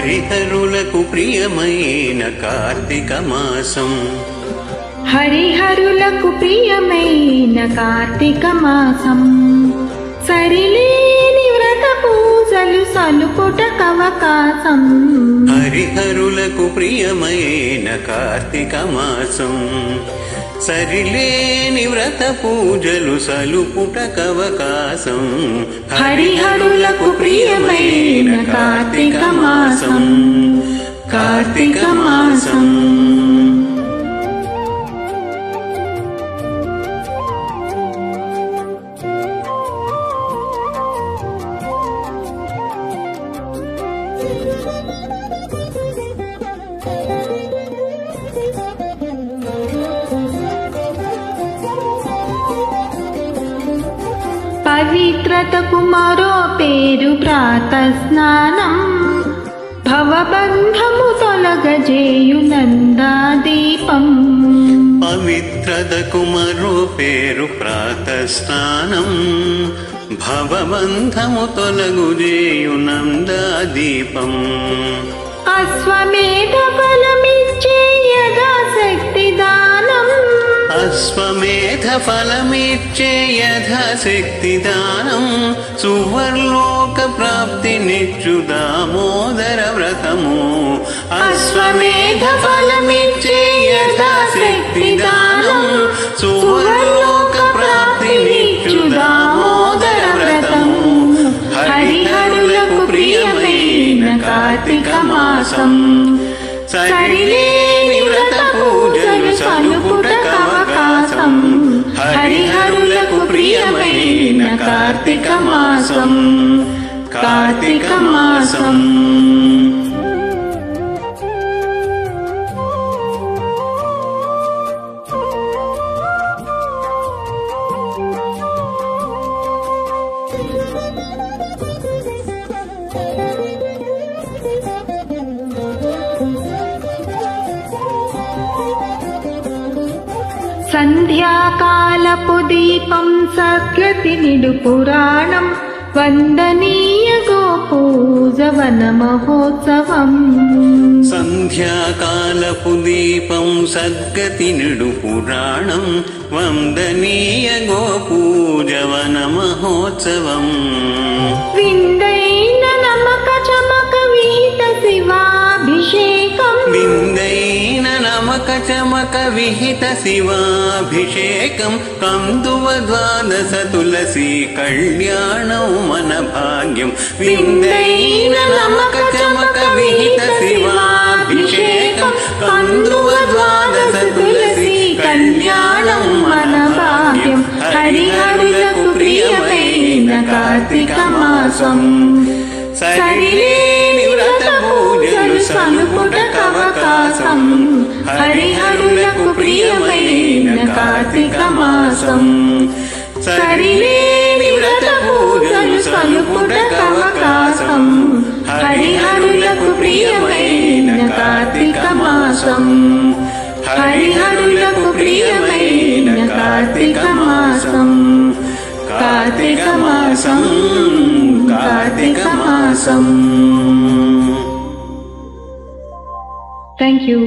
హరిహరులకు ప్రియమైన కార్తీక మాసం హరిహరులకు ప్రియమైన కార్తీక మాసం సరిలేని వ్రత పూజలు సలుపుటకవకాశం హరిహరులకు ప్రియమైన కార్తీక మాసం సరిలేని వ్రత పూజలు సలుపుటకవకాశం హరిహరులకు ప్రియమైన కార్తీక మాసం కార్తీక మాసం పవిత్రతకు మరో పేరు ప్రాతస్నానం భవబంధము తొలగజేయు నందాదీపం పవిత్రతకు మరో పేరు ప్రాతస్నానం భవబంధము తొలగుజేయు నందాదీపం అశ్వమేధ ఫలమిచ్చే యథాశక్తి దానం అశ్వమేధ ఫలమిచ్చే యథాశక్తి దానం సువర్లోక ప్రాప్తినిచ్చు దామోదర వ్రతము అశ్వమేధ ఫలమిచ్చే యథాశక్తి దానం సువర్లోక ప్రాప్తినిచ్చు దామోదర వ్రతము హరిహరులకు ప్రియమైన కార్తీక మాసం సరిలేని వ్రత పూజలు సలుపుటకవకాశం హరిహరులకు ప్రియమైన కార్తీక మాసం కార్తీక మాసం సంధ్యాకాలపు దీపం సద్గతి నిడు పురాణం వందనీయ గోపూజవన మహోత్సవం సంధ్యాకాలపు దీపం సద్గతి నిడు పురాణం వందనీయ గోపూజవన మహోత్సవం విందైన నమక చమక విహిత శివాభిషేకం విందైన నమక చమక విహిత శివాభిషేకం కందువ ద్వాదశ తులసి కళ్యాణం మన భాగ్యం విందైన నమక చమక విహిత శివాభిషేకం కందువ ద్వాదశ తులసి కళ్యాణం మన భాగ్యం హరిహరులకు ప్రియమైన కార్తీక మాసం సరిలేని వ్రత పూజలు సలుపుటకవకాశం హరిహరులకు ప్రియమైన కార్తీక మాసం సరిలేని వ్రత పూజలు సలుపుటకవకాశం హరిహరులకు ప్రియమైన కార్తీక మాసం హరిహరులకు ప్రియమైన కార్తీక మాసం కార్తీక మాసం కార్తీక మాసం Thank you.